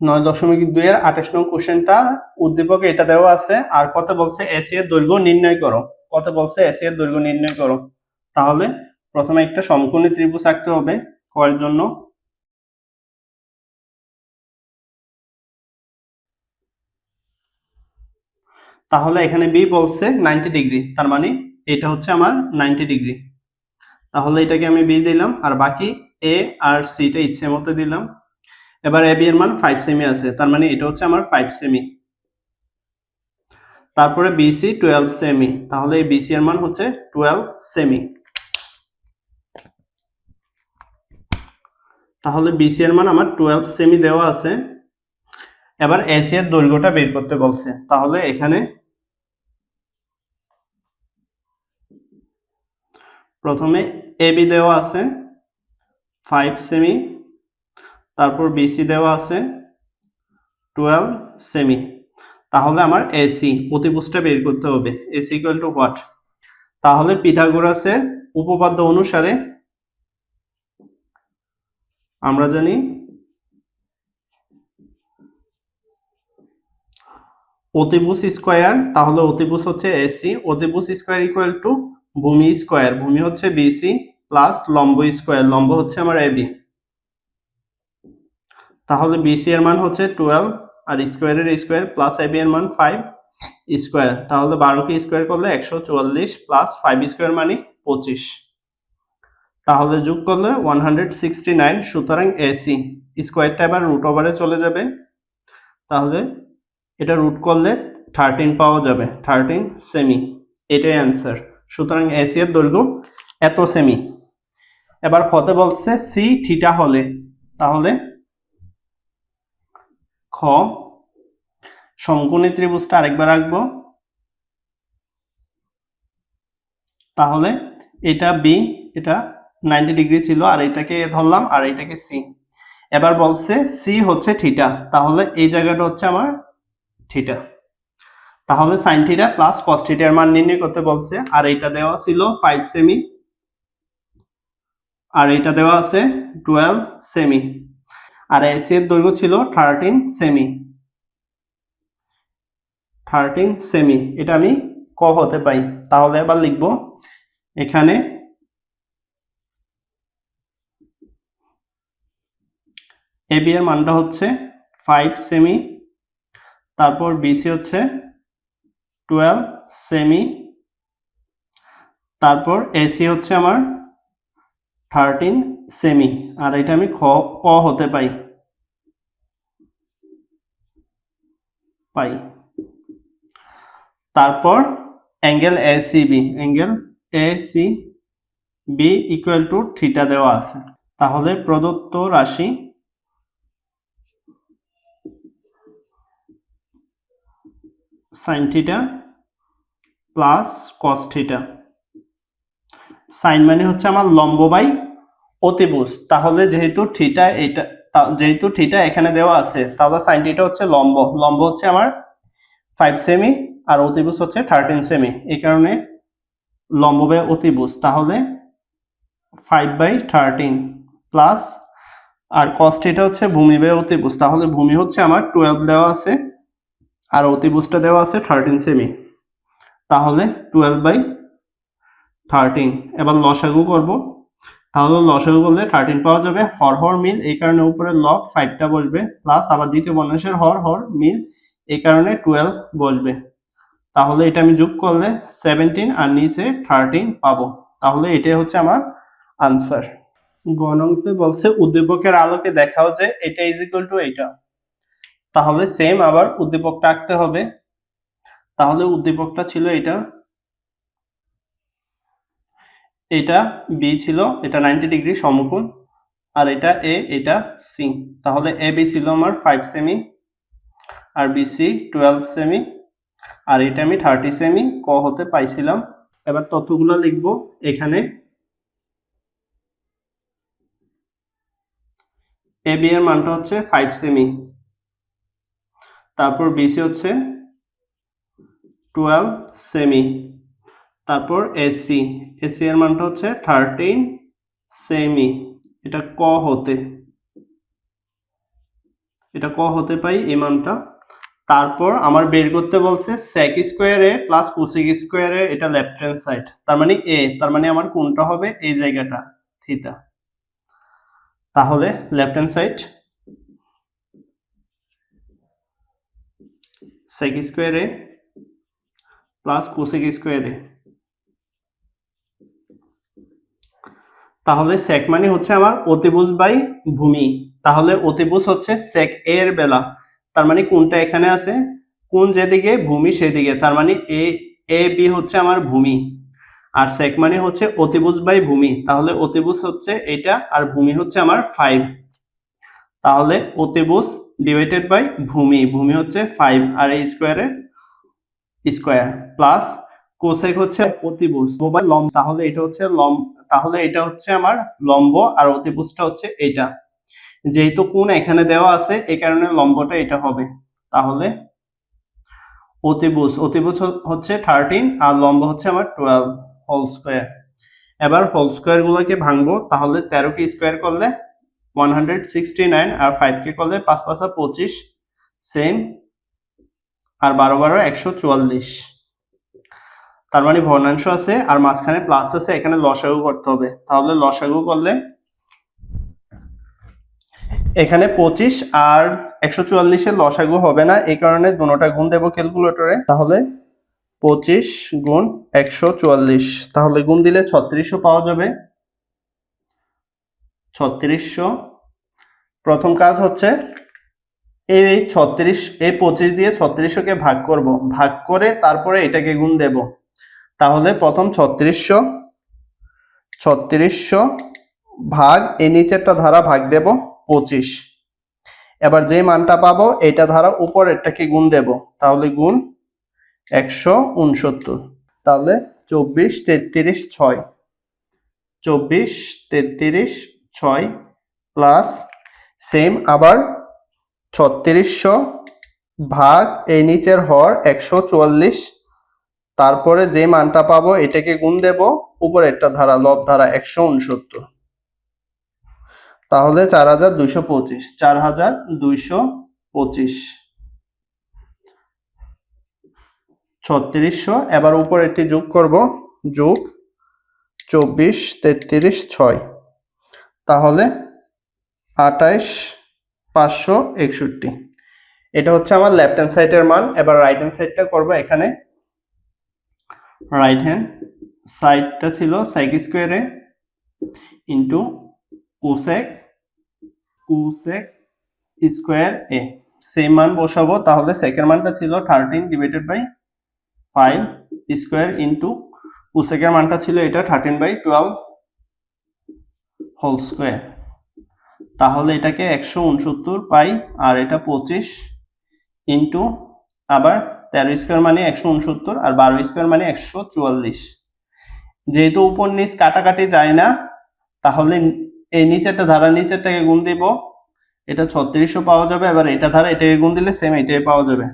9.2 এর 28 নং কোশ্চেনটা উদ্দীপকে এটা দেওয়া আছে আর কত বলছে এসি এর দৈর্ঘ্য নির্ণয় করো। কত বলছে এসি এর দৈর্ঘ্য নির্ণয় করো। তাহলে প্রথমে একটা সমকোণী ত্রিভুজ আঁকতে হবে কয়ের জন্য। তাহলে এখানে বি বলছে 90 ডিগ্রি, তার মানে এটা হচ্ছে আমার 90 ডিগ্রি। তাহলে এটাকে আমি বি দিলাম আর বাকি এ আর সিটা ইচ্ছে মতো দিলাম। এবার এ বি এর মান 5 সেমি আছে, তার মানে এটা হচ্ছে আমার 5 সেমি। তারপরে বিসি 12 সেমি, তাহলে এই বিসি এর মান হচ্ছে 12 সেমি। তাহলে বিসি এর মান আমার 12 সেমি দেওয়া আছে। এবার এসি এর দৈর্ঘ্যটা বের করতে বলছে, তাহলে এখানে প্রথমে এবি দেওয়া আছে 5 সেমি, তারপর বিসি দেওয়া আছে 12 সেমি। তাহলে আমার এসি অতিভুজটা বের করতে হবে। AC equal to what? তাহলে পিথাগোরাসের উপপাদ্য অনুসারে আমরা জানি অতিভুজ স্কয়ার, তাহলে অতিভুজ হচ্ছে এসি, অতিভুজ স্কয়ার ইকুয়াল টু ভূমি স্কয়ার, ভূমি হচ্ছে বিসি প্লাস লম্ব স্কয়ার, লম্ব হচ্ছে আমার এবি। তাহলে বিসি এর মান হচ্ছে 12 আর স্কয়ারের স্কয়ার প্লাস এবি এর মান 5 স্কয়ার, তাহলে 12 কে স্কয়ার করলে 144 প্লাস 5 স্কয়ার মানে 25, তাহলে যোগ করলে 169। সুতরাং এসি স্কয়ারটা এবার রুট ওভারে চলে যাবে, তাহলে এটা রুট করলে 13 পাওয়া যাবে, 13 সেমি। এটাই অ্যান্সার। সুতরাং এসি এর দৈর্ঘ্য এত সেমি। এবার কত বলছে সি থিটা হলে, তাহলে খ সমকোণী ত্রিভুজটা আরেকবার আঁকবো। তাহলে এটা বি, এটা 90 ডিগ্রি ছিল আর এটাকে ধরলাম আর এটাকে সি। এবার বলছে সি হচ্ছে থিটা, তাহলে এই জায়গাটা হচ্ছে আমার থিটা। তাহলে সাইন থিটা প্লাস কস থিটার মান নির্ণয় করতে বলছে, আর এটা দেওয়া ছিল 5 সেমি আর এটা দেওয়া আছে 12 সেমি, আর এসি এর দৈর্ঘ্য ছিল 13 সেমি। 13 সেমি এটা আমি ক হতে পাই। তাহলে এবার লিখব এখানে এবি এর মানটা হচ্ছে 5 সেমি, তারপর বিসি হচ্ছে 12 সেমি, তারপর এসি হচ্ছে আমার 13 সেমি, আর এটা আমি ক হতে পাই। তারপর angle ACB, angle ACB equal to theta দেওয়া আছে। তাহলে প্রদত্ত রাশি sine theta plus cos theta, sine মানে হচ্ছে আমার লম্ব বাই অতিভুজ, তাহলে যেহেতু থিটা এখানে দেওয়া আছে, তাহলে সাইন থিটা হচ্ছে লম্ব, লম্ব হচ্ছে আমার 5 সেমি আর অতিভুজ হচ্ছে 13 সেমি, এই কারণে লম্ব বাই অতিভুজ, তাহলে 5/13 প্লাস আর cos থিটা হচ্ছে ভূমি বাই অতিভুজ, তাহলে ভূমি হচ্ছে আমার 12 দেওয়া আছে আর অতিভুজটা দেওয়া আছে 13 সেমি, তাহলে 12/13। এবার লসাগু করব, তাহলে লসাগু করলে 13 পাওয়া যাবে, হর হর মিল এই কারণে উপরে লব 5টা বসবে, প্লাস আবার দ্বিতীয় ভগ্নাংশের হর হর মিল এই কারণে 12 বসবে, তাহলে এটা আমি যোগ করলে 17 আর নিচে 13 পাবো, তাহলে এটাই হচ্ছে আমার আনসার। গণকে বলছে উদ্দীপকের আলোকে দেখাও যে এটা ইজ ইকুয়াল টু এটা। তাহলে সেম আবার উদ্দীপকটা আঁকতে হবে। তাহলে উদ্দীপকটা ছিল এটা, এটা বি ছিল, এটা 90 ডিগ্রি সমকোণ, আর এটা এ, এটা সি। তাহলে এ বি ছিল আমার 5 সেমি আর বিসি 12 সেমি, আর এটা আমি 30 সেমি ক হতে পাইছিলাম। এবার তথ্যগুলো লিখব এখানে। এ বি এর মানটা হচ্ছে 5 সেমি, তারপর বিসি হচ্ছে 12 সেমি, তারপর এসি, এসি এর মানটা হচ্ছে 13 সেমি, এটা ক হতে, এটা ক হতে পাই এই মানটা। তারপর আমার বের করতে বলছে sec স্কয়ারে প্লাস cosec স্কয়ারে, এটা লেফট হ্যান্ড সাইড, তার মানে a, তার মানে আমার কোনটা হবে এই জায়গাটা থিটা। তাহলে লেফট হ্যান্ড সাইড sec স্কয়ারে প্লাস cosec স্কয়ারে, তাহলে sec মানে হচ্ছে আমার অতিভুজ বাই ভূমি, তাহলে অতিভুজ হচ্ছে sec a এর বেলা, তার মানে কোনটা এখানে আছে, কোন যেদিকে ভূমি সেদিকে, তার মানে a b হচ্ছে আমার ভূমি, আর sec মানে হচ্ছে অতিভুজ বাই ভূমি, তাহলে অতিভুজ হচ্ছে এটা আর ভূমি হচ্ছে আমার 5, তাহলে অতিভুজ ডিভাইডেড বাই ভূমি, ভূমি হচ্ছে 5 আর এই স্কয়ারের স্কয়ার প্লাস কোসেক হচ্ছে অতিভুজ বাই লম্ব, তাহলে এটা হচ্ছে লম্ব, তাহলে এটা হচ্ছে আমার লম্ব আর অতিভুজটা হচ্ছে এটা, যেহেতু কোণ এখানে দেওয়া আছে এই কারণে লম্বটা এটা হবে, তাহলে অতিভুজ হচ্ছে 13 আর লম্ব হচ্ছে আমার 12 হোল স্কয়ার। এবার হোল স্কয়ার গুলোকে ভাঙবো, তাহলে 13 কে স্কয়ার করলে 169 আর 5 কে করলে 5 5 25 সেম, আর 12 12 144, তার মানে ভগ্নাংশ আছে আর মাঝখানে প্লাস আছে, এখানে লসাগু করতে হবে, তাহলে লসাগু করলে এখানে 25 আর 144 এর লসাগু হবে না, এই কারণে দুটোটা গুণ দেব ক্যালকুলেটরে, তাহলে 25 গুণ 144, তাহলে গুণ দিলে 3600 পাওয়া যাবে। 3600, প্রথম কাজ হচ্ছে এই 25 দিয়ে 3600 কে ভাগ করব, ভাগ করে তারপরে এটাকে গুণ দেব, তাহলে প্রথম 3600 ভাগ এই নিচেরটা ধারা ভাগ দেব 25, এবার যে মানটা পাবো এটা ধারা উপরেরটাকে গুণ দেব, তাহলে গুণ 169, তাহলে 24 33 6, 24 33 6 প্লাস সেম আবার 3600 ভাগ এই নিচের হর 144, তারপরে যে মানটা পাবো এটাকে গুণ দেব উপরেরটা ধারা লব ধারা 169, তাহলে 4225, 4225 3600, এবার উপরেরটি যোগ করব, যোগ 24 33 6, তাহলে 28 561, এটা হচ্ছে আমার লেফট হ্যান্ড সাইডের মান। এবার রাইট হ্যান্ড সাইডটা করব, এখানে রাইট হ্যান্ড সাইডটা ছিল sec স্কয়ারে into cosec square a, same মান বসাবো, তাহলে sec এর মানটা ছিল 13 divided by 5 square into cosec এর মানটা ছিল এটা 13/12 হোল স্কয়ার, তাহলে এটাকে 169 পাই, আর এটা 25 ইনটু আবার 13 স্কয়ার মানে 169 আর 12 স্কয়ার মানে 144, যেহেতু উপর নিচ কাটাকাটি যায় না, তাহলে এই নিচেরটা ধারা নিচেরটাকে গুণ দিব, এটা 3600 পাওয়া যাবে, এবার এটা ধারা এটাকে গুণ দিলে সেম এটাই পাওয়া যাবে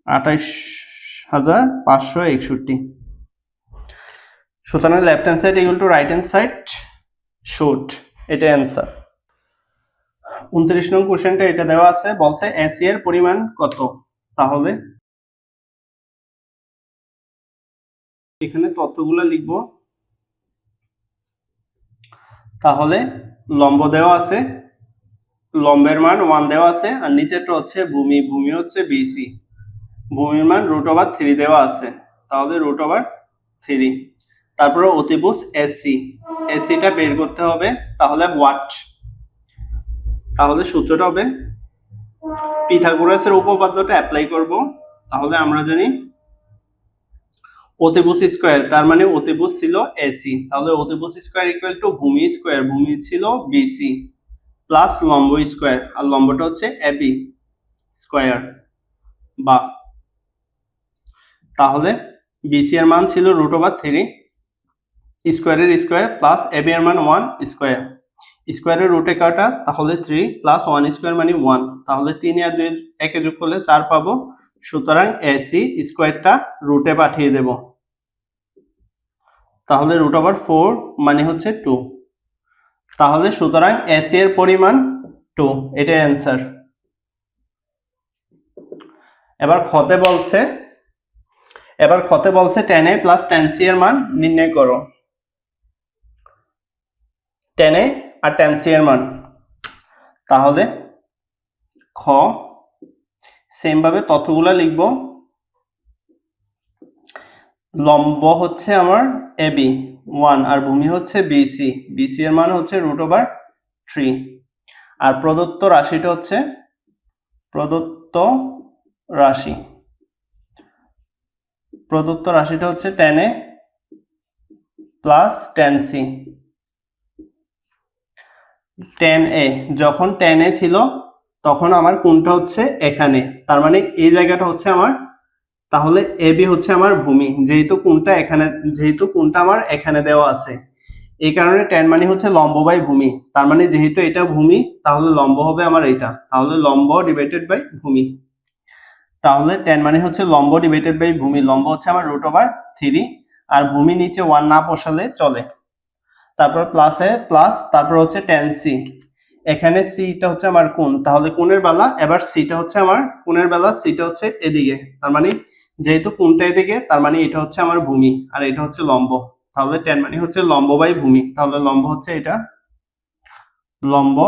28561, সুতরাং left hand side equal to right hand side shoot, এটা অ্যান্সার। 29 নং কোশ্চেনটা এটা দেওয়া আছে, বলছে এসি এর পরিমাণ কত, তাহলে এখানে তথ্যগুলো লিখব, তাহলে লম্ব দেওয়া আছে, লম্বের মান 1 দেওয়া আছে, আর নিচেরটা হচ্ছে ভূমি, ভূমি হচ্ছে বিসি, ভূমির মান √3 দেওয়া আছে, তাহলে √3, তারপরে অতিভুজ এসি, এসিটা বের করতে হবে, তাহলে ওয়াট, তাহলে সূত্রটা হবে পিথাগোরাসের উপপাদ্যটা অ্যাপ্লাই করব, তাহলে আমরা জানি অতিভুজ স্কয়ার, তার মানে অতিভুজ ছিল এসি, তাহলে অতিভুজ স্কয়ার ইকুয়াল টু ভূমি স্কয়ার, ভূমি ছিল বিসি প্লাস লম্ব স্কয়ার, আর লম্বটা হচ্ছে এবি স্কয়ার, বা তাহলে বিসি এর মান ছিল √3 স্কয়ারের স্কয়ার প্লাস এবি এর মান 1 স্কয়ার, স্কয়ারের রুটে কাটা, তাহলে 3 প্লাস 1 স্কয়ার মানে 1, তাহলে 3 আর 2 একে যোগ করলে 4 পাবো, সুতরাং এসি স্কয়ারটা রুটে পাঠিয়ে দেব, তাহলে √4 মানে হচ্ছে 2, তাহলে সুতরাং এসি এর পরিমাণ 2, এটাই অ্যান্সার। এবার খতে বলছে tan a plus tan c এর মান নির্ণয় করো। tan a R tan c এর মান, তাহলে খ সেম ভাবে তথ্যগুলো লিখব। লম্ব হচ্ছে আমার AB 1 আর ভূমি হচ্ছে BC, BC এর মান হচ্ছে √3 আর প্রদত্ত রাশিটা হচ্ছে tan a plus tan c। tan a যখন tan a ছিল তখন আমার কোণটা হচ্ছে এখানে, তার মানে এই জায়গাটা হচ্ছে আমার, তাহলে AB হচ্ছে আমার ভূমি, যেহেতু কোণটা আমার এখানে দেওয়া আছে, এই কারণে tan মানে হচ্ছে লম্ব বাই ভূমি, তার মানে যেহেতু এটা ভূমি তাহলে লম্ব হবে আমার এটা, তাহলে লম্ব ডিভাইডেড বাই ভূমি। তাহলে tan মানে হচ্ছে লম্ব ডিভাইডেড বাই ভূমি, লম্ব হচ্ছে আমার √3 আর ভূমি নিচে 1 না বসালে চলে। তারপর প্লাস এ প্লাস, তারপর হচ্ছে tan c, এখানে c টা হচ্ছে আমার কোণ, তাহলে কোণের বেলা এবার c টা হচ্ছে আমার কোণের বেলা, c টা হচ্ছে এদিকে, তার মানে যেহেতু কোণটা এদিকে তার মানে এটা হচ্ছে আমার ভূমি আর এটা হচ্ছে লম্ব, তাহলে tan মানে হচ্ছে লম্ব বাই ভূমি, তাহলে লম্ব হচ্ছে এটা লম্ব,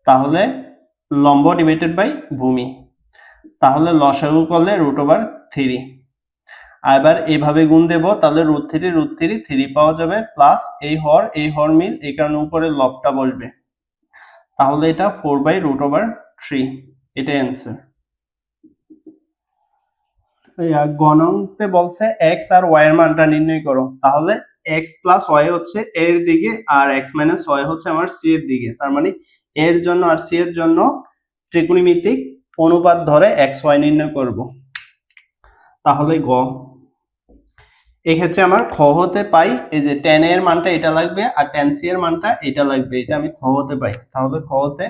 তাহলে লম্ব ডিভাইডেড বাই ভূমি, তাহলে লসাগু করলে √3। এবার এইভাবে গুণ দেব, তাহলে √3 পাওয়া যাবে, প্লাস এই হর মিল, এই কারণে উপরে লবটা বসবে, তাহলে এটা 4/√3, এটা অ্যান্সার। গণকে বলছে x আর y এর মানটা নির্ণয় করো, তাহলে x প্লাস y হচ্ছে a এর দিকে আর x মাইনাস y হচ্ছে আমার c এর দিকে, তার মানে a এর জন্য আর c এর জন্য ত্রিকোণমিতিক অনুপাত ধরে x y নির্ণয় করব। তাহলে গ এক্ষেত্রে আমার খ হতে পাই এই যে tan a এর মানটা এটা লাগবে আর tan c এর মানটা এটা লাগবে, এটা আমি খ হতে পাই, তাহলে খ হতে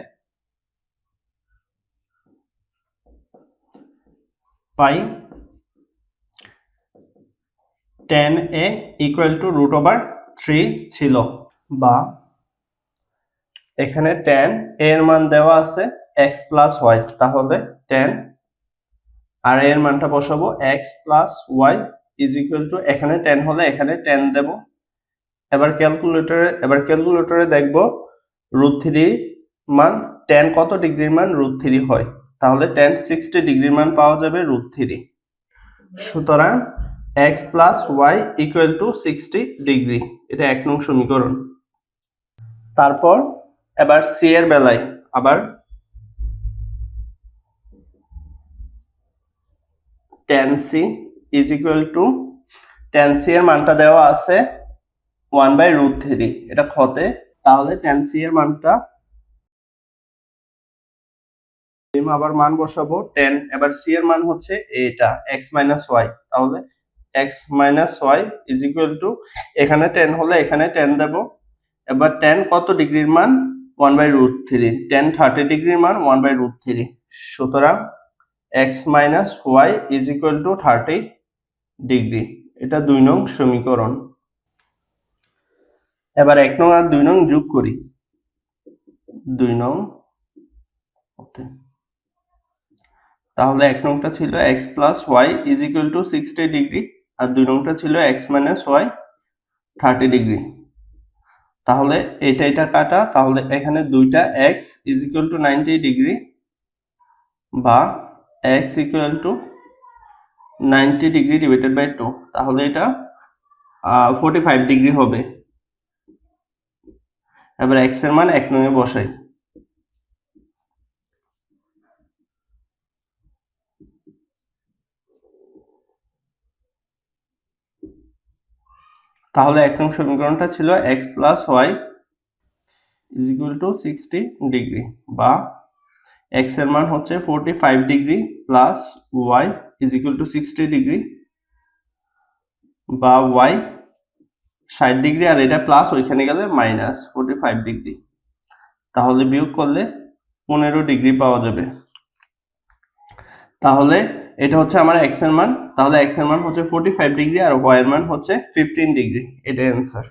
পাই tan a =√3 ছিল, বা এখানে tan a এর মান দেওয়া আছে x প্লাস y, তাহলে tan আর এর মানটা বসাবো x প্লাস y এখানে tan হলে এখানে tan দেব। এবার ক্যালকুলেটরে দেখব √3 মান, tan কত ডিগ্রির মান √3 হয়, তাহলে tan 60 ডিগ্রির মান পাওয়া যাবে √3। সুতরাং x প্লাস y = 60 ডিগ্রি, এটা 1 নং সমীকরণ। তারপর এবার c এর বেলায় আবার tan c এর মানটা দেওয়া আছে 1/√3, এটা খতে, তাহলে tan c এর মানটা আবার মান বসাবো 10, এবার c এর মান হচ্ছে এটা x y, তাহলে x y এখানে 10 হলে এখানে 10 দেব। এবার tan কত ডিগ্রির মান 1/√3, tan 30 ডিগ্রির মান 1/√3, সুতরাং x y 30 ডিগ্রি, এটা 2 নং সমীকরণ। এবার 1 নং আর 2 নং যোগ করি, 2 নং, তাহলে 1 নংটা ছিল x প্লাস y 60 ডিগ্রি আর 2 নংটা ছিল x y 30 ডিগ্রি, তাহলে এটা কাটা, তাহলে এখানে দুইটা x 90 ডিগ্রি বা x 90 ডিগ্রি ডিভাইডেড বাই 2, তাহলে এটা 45 ডিগ্রি হবে। এবার x এর মান 1 নং এ বসাই, তাহলে 1 নং সমীকরণটা ছিল x প্লাস y 60 ডিগ্রি, বা x এর মান হচ্ছে 45 ডিগ্রি প্লাস y 60 ডিগ্রি, বা y 60 ডিগ্রি আর এটা প্লাস ওইখানে গেলে মাইনাস 45 ডিগ্রি, তাহলে বিয়োগ করলে 15 ডিগ্রি পাওয়া যাবে। তাহলে এটা হচ্ছে আমার x এর মান, তাহলে x এর মান হচ্ছে 45 ডিগ্রি আর y এর মান হচ্ছে 15 ডিগ্রি, এটা অ্যান্সার।